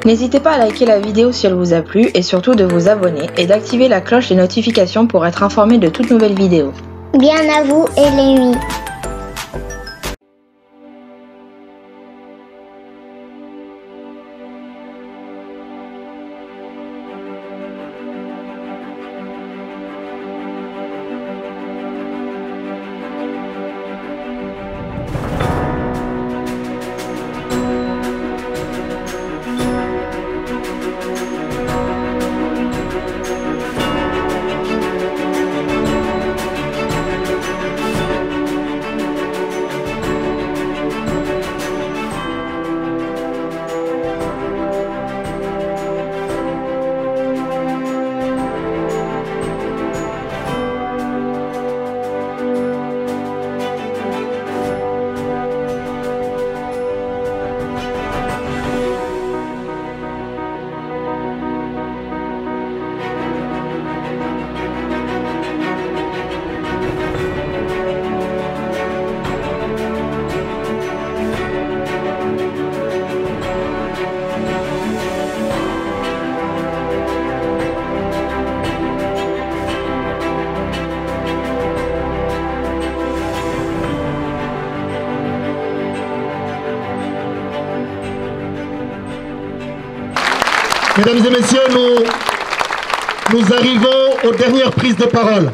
N'hésitez pas à liker la vidéo si elle vous a plu et surtout de vous abonner et d'activer la cloche des notifications pour être informé de toutes nouvelles vidéos. Bien à vous et les nuits. Mesdames et messieurs, nous arrivons aux dernières prises de parole.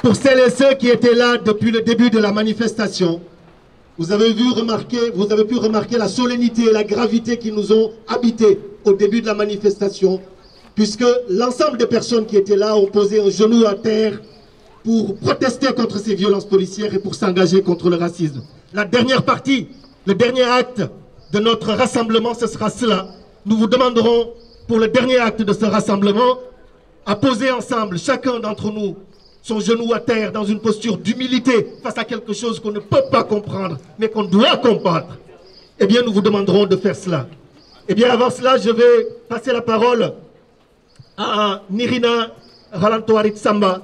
Pour celles et ceux qui étaient là depuis le début de la manifestation, vous avez pu remarquer la solennité et la gravité qui nous ont habités au début de la manifestation, puisque l'ensemble des personnes qui étaient là ont posé un genou à terre pour protester contre ces violences policières et pour s'engager contre le racisme. La dernière partie, le dernier acte de notre rassemblement, ce sera cela. Nous vous demanderons, pour le dernier acte de ce rassemblement, à poser ensemble, chacun d'entre nous, son genou à terre dans une posture d'humilité face à quelque chose qu'on ne peut pas comprendre, mais qu'on doit combattre. Eh bien, nous vous demanderons de faire cela. Eh bien, avant cela, je vais passer la parole à Nirina Ralantoarit Samba.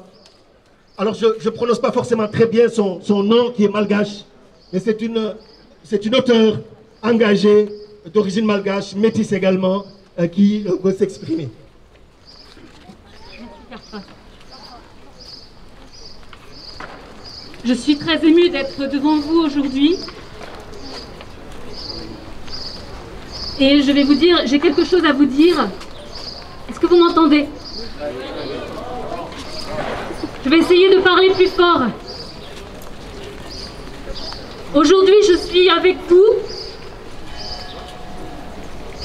Alors, je ne prononce pas forcément très bien son nom, qui est malgache, mais c'est une auteure engagée, d'origine malgache, métisse également, qui veut s'exprimer. Je suis très émue d'être devant vous aujourd'hui. Et je vais vous dire, j'ai quelque chose à vous dire. Est-ce que vous m'entendez? Je vais essayer de parler plus fort. Aujourd'hui, je suis avec vous.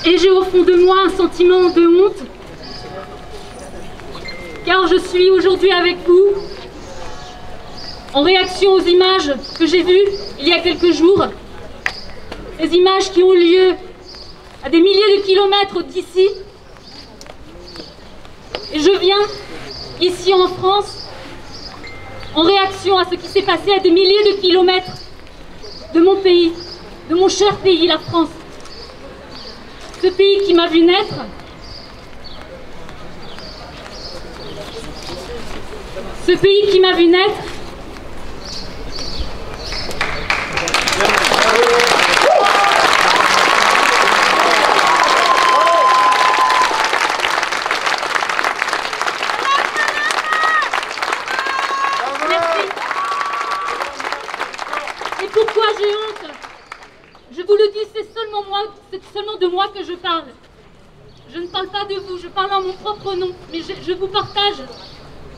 Et j'ai au fond de moi un sentiment de honte, car je suis aujourd'hui avec vous en réaction aux images que j'ai vues il y a quelques jours, des images qui ont lieu à des milliers de kilomètres d'ici. Et je viens ici en France en réaction à ce qui s'est passé à des milliers de kilomètres de mon pays, de mon cher pays, la France. Ce pays qui m'a vu naître, ce pays qui m'a vu naître, merci. Et pourquoi j'ai honte? Je vous le dis, c'est seulement de moi que je parle. Je ne parle pas de vous, je parle en mon propre nom, mais je vous partage.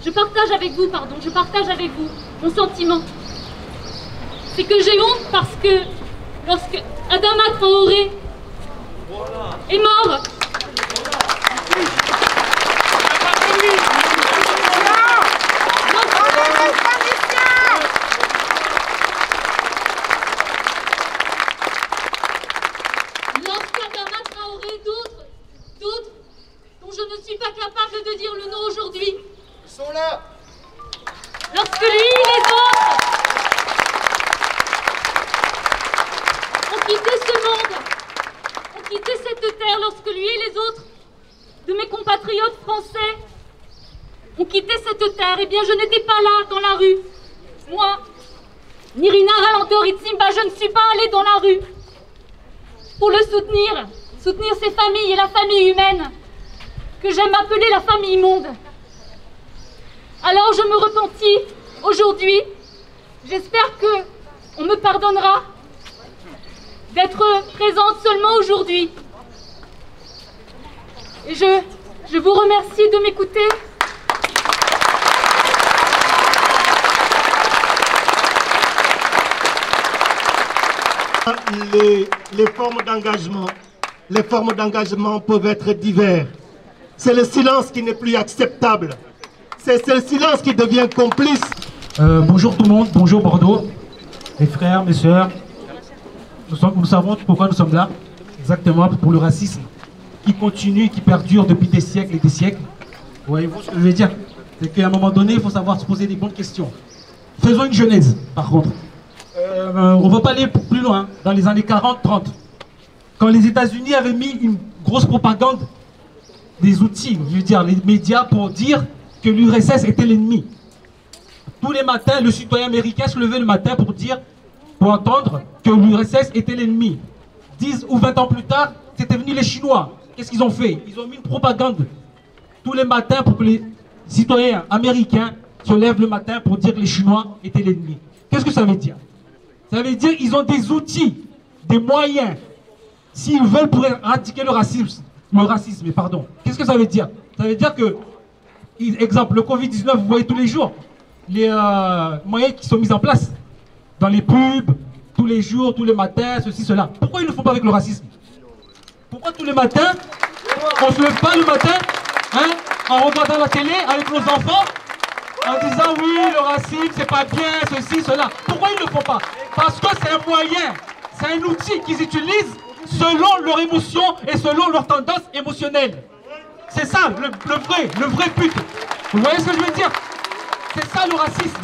Je partage avec vous mon sentiment. C'est que j'ai honte parce que lorsque Adama Traoré est mort, d'autres dont je ne suis pas capable de dire le nom aujourd'hui, sont là. Lorsque lui et les autres ont quitté ce monde, ont quitté cette terre, lorsque lui et les autres de mes compatriotes français ont quitté cette terre, eh bien je n'étais pas là dans la rue. Moi, Nirina Ralantoarit Samba, je ne suis pas allée dans la rue pour le soutenir. soutenir ces familles et la famille humaine, que j'aime appeler la famille monde. Alors je me repentis aujourd'hui. J'espère que on me pardonnera d'être présente seulement aujourd'hui. Et je vous remercie de m'écouter. Les formes d'engagement peuvent être divers. C'est le silence qui n'est plus acceptable. C'est le silence qui devient complice. Bonjour tout le monde, bonjour Bordeaux, mes frères, mes sœurs. Nous savons pourquoi nous sommes là. Exactement pour le racisme qui continue, qui perdure depuis des siècles et des siècles. Voyez-vous ce que je veux dire? C'est qu'à un moment donné, il faut savoir se poser des bonnes questions. Faisons une genèse, par contre. On ne va pas aller plus loin, dans les années 40-30. Quand les États-Unis avaient mis une grosse propagande, des outils, je veux dire, les médias, pour dire que l'URSS était l'ennemi. Tous les matins, le citoyen américain se levait le matin pour entendre que l'URSS était l'ennemi. 10 ou 20 ans plus tard, c'était venu les Chinois. Qu'est-ce qu'ils ont fait? Ils ont mis une propagande tous les matins pour que les citoyens américains se lèvent le matin pour dire que les Chinois étaient l'ennemi. Qu'est-ce que ça veut dire? Ça veut dire qu'ils ont des outils, des moyens, s'ils veulent pour éradiquer le racisme, qu'est-ce que ça veut dire? Ça veut dire que, exemple, le Covid-19, vous voyez tous les jours, les moyens qui sont mis en place, dans les pubs, tous les jours, tous les matins, ceci, cela. Pourquoi ils ne le font pas avec le racisme? Pourquoi tous les matins, on ne se lève pas le matin, hein, en regardant la télé avec nos enfants, en disant oui, le racisme, c'est pas bien, ceci, cela. Pourquoi ils ne le font pas? Parce que c'est un moyen, c'est un outil qu'ils utilisent selon leur émotion et selon leur tendance émotionnelle. C'est ça, le vrai but. Vous voyez ce que je veux dire? C'est ça le racisme.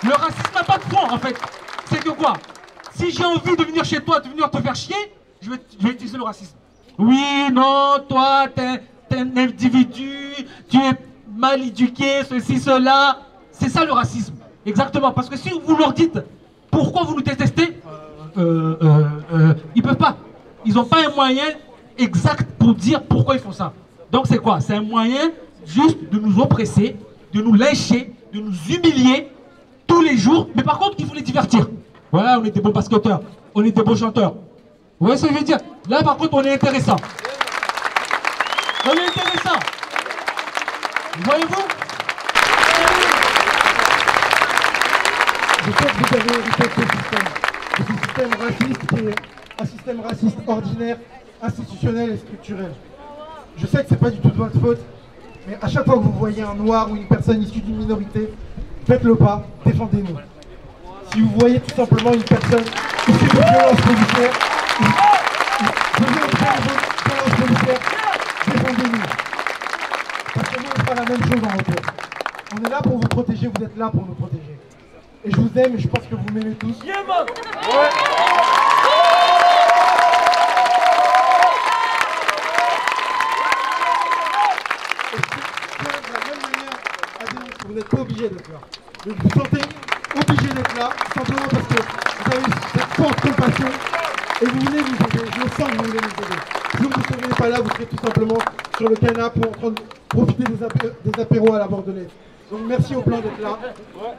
Le racisme n'a pas de fond, en fait. C'est que quoi? Si j'ai envie de venir chez toi, de venir te faire chier, je vais utiliser le racisme. Oui, non, toi, t'es un individu, tu es mal éduqué, ceci, cela. C'est ça le racisme. Exactement. Parce que si vous leur dites pourquoi vous nous détestez, ils peuvent pas. Ils n'ont pas un moyen exact pour dire pourquoi ils font ça. Donc c'est quoi? C'est un moyen juste de nous oppresser, de nous lyncher, de nous humilier tous les jours. Mais par contre, il faut les divertir. Voilà, on est des beaux basketteurs, on est des beaux chanteurs. Vous voyez ce que je veux dire? Là, par contre, on est intéressant. On est intéressant. Voyez-vous? Je sais que vous avez hérité de ce système raciste qui est un système raciste ordinaire, institutionnel et structurel. Je sais que c'est pas du tout de votre faute, mais à chaque fois que vous voyez un noir ou une personne issue d'une minorité, faites le pas, défendez-nous. Si vous voyez tout simplement une personne issue de violence policière, défendez-nous. Parce que nous, on fera la même chose en retour. On est là pour vous protéger, vous êtes là pour nous protéger. Et je vous aime et je pense que vous m'aimez tous. Yeah, man. Ouais. Vous n'êtes pas obligé d'être là. Donc vous vous sentez obligé d'être là, simplement parce que vous avez cette forte compassion et vous voulez nous aider. Je le sens que vous voulez nous aider. Si vous ne seriez pas là, vous serez tout simplement sur le canapé en train de profiter des apéros à la Bordelaise. Donc merci aux Blancs d'être là.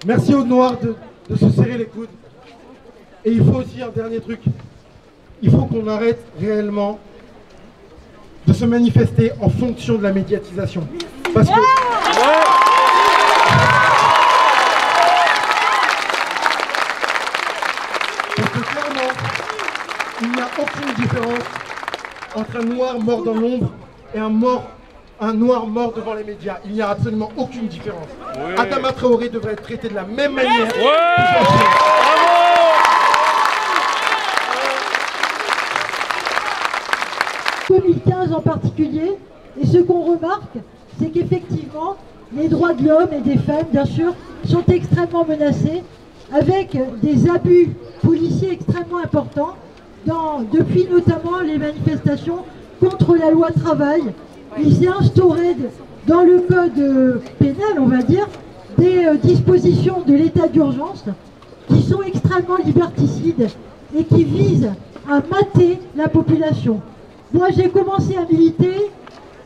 Merci aux Noirs de se serrer les coudes. Et il faut aussi un dernier truc. Il faut qu'on arrête réellement de se manifester en fonction de la médiatisation. Parce que... Parce que clairement, il n'y a aucune différence entre un noir mort dans l'ombre et un noir mort devant les médias. Il n'y a absolument aucune différence. Oui. Adama Traoré devrait être traité de la même manière. Oui. 2015 en particulier, et ce qu'on remarque, c'est qu'effectivement, les droits de l'homme et des femmes, bien sûr, sont extrêmement menacés, avec des abus policiers extrêmement importants, depuis notamment les manifestations contre la loi travail. Il s'est instauré dans le code pénal, on va dire, des dispositions de l'état d'urgence qui sont extrêmement liberticides et qui visent à mater la population. Moi, j'ai commencé à militer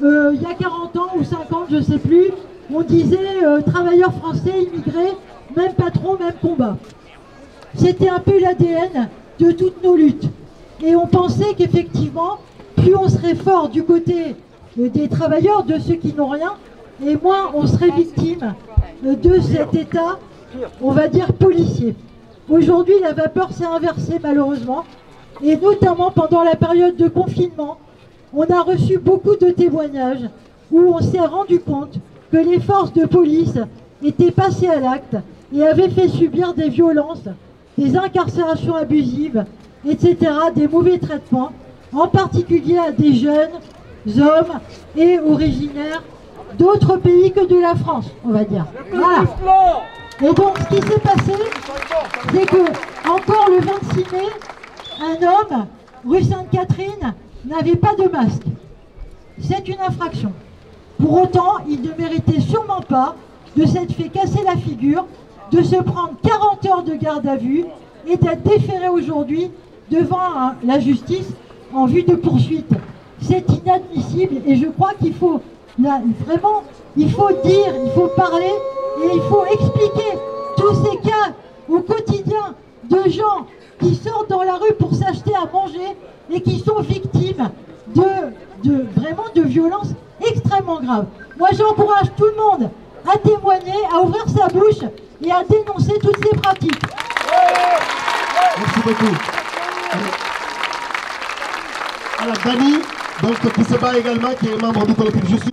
il y a 40 ans ou 50, je ne sais plus. On disait travailleurs français, immigrés, même patron, même combat. C'était un peu l'ADN de toutes nos luttes. Et on pensait qu'effectivement, plus on serait fort du côté des travailleurs, de ceux qui n'ont rien, et moins on serait victime de cet état, on va dire, policier. Aujourd'hui, la vapeur s'est inversée malheureusement, et notamment pendant la période de confinement, on a reçu beaucoup de témoignages où on s'est rendu compte que les forces de police étaient passées à l'acte et avaient fait subir des violences, des incarcérations abusives, etc., des mauvais traitements, en particulier à des jeunes hommes et originaires d'autres pays que de la France, on va dire. Voilà. Et donc, ce qui s'est passé, c'est que, encore le 26 mai, un homme, rue Sainte-Catherine, n'avait pas de masque. C'est une infraction. Pour autant, il ne méritait sûrement pas de s'être fait casser la figure, de se prendre 40 heures de garde à vue et d'être déféré aujourd'hui devant la justice en vue de poursuite. C'est inadmissible et je crois qu'il faut, là, vraiment, il faut dire, il faut parler et il faut expliquer tous ces cas au quotidien de gens qui sortent dans la rue pour s'acheter à manger et qui sont victimes vraiment de violences extrêmement graves. Moi, j'encourage tout le monde à témoigner, à ouvrir sa bouche et à dénoncer toutes ces pratiques. Merci beaucoup. Alors, Dani, donc, qui se bat également, qui est membre du collectif Justice.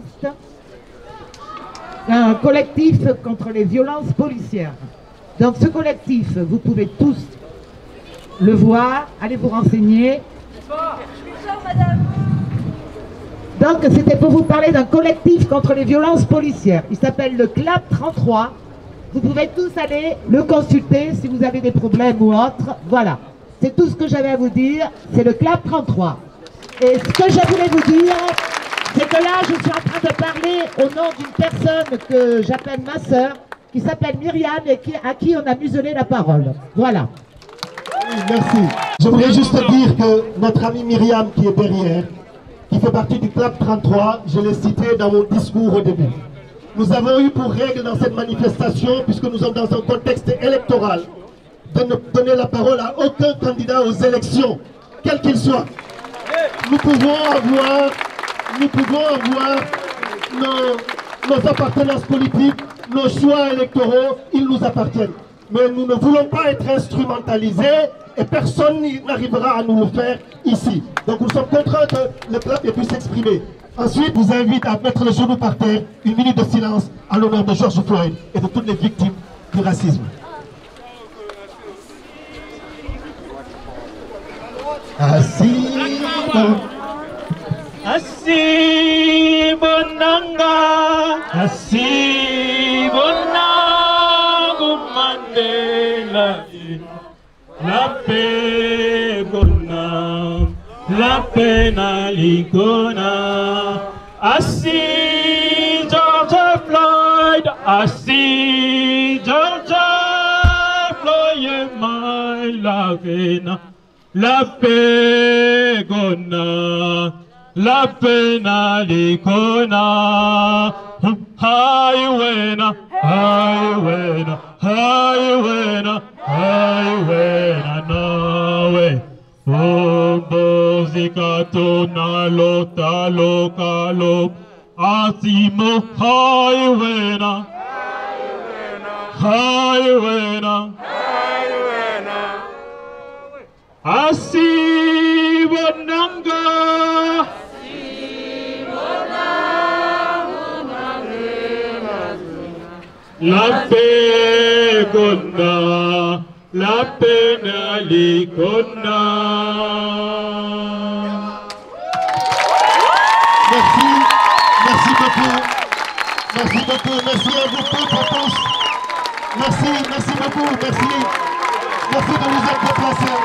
Un collectif contre les violences policières. Dans ce collectif, vous pouvez tous le voir, allez vous renseigner. Donc c'était pour vous parler d'un collectif contre les violences policières. Il s'appelle le CLAP 33. Vous pouvez tous aller le consulter si vous avez des problèmes ou autres. Voilà, c'est tout ce que j'avais à vous dire. C'est le CLAP 33. Et ce que je voulais vous dire, c'est que là, je suis en train de parler au nom d'une personne que j'appelle ma sœur, qui s'appelle Myriam et à qui on a muselé la parole. Voilà. Oui, merci. Je voudrais juste dire que notre amie Myriam qui est derrière, qui fait partie du CLAP 33, je l'ai cité dans mon discours au début. Nous avons eu pour règle dans cette manifestation, puisque nous sommes dans un contexte électoral, de ne donner la parole à aucun candidat aux élections, quel qu'il soit. Nous pouvons avoir nos appartenances politiques, nos choix électoraux, ils nous appartiennent. Mais nous ne voulons pas être instrumentalisés et personne n'arrivera à nous le faire ici. Donc nous sommes contraints que le CLAP puisse s'exprimer. Ensuite, je vous invite à mettre le genou par terre, une minute de silence à l'honneur de George Floyd et de toutes les victimes du racisme. La paix gonna, la pena ligona. I see George Floyd, I see George Floyd, my love. La paix gonna, la pena ligona. Highwayna, highwayna, highwayna, highwayna, nawe. Bombozikato na lota lokalo. Asimo highwayna, highwayna, highwayna. Asibonanga. La paix gonna, la pena ligona. Merci, merci beaucoup. Merci beaucoup, merci à vous toutes et tous. Merci beaucoup, merci. Merci de nous être déplacés.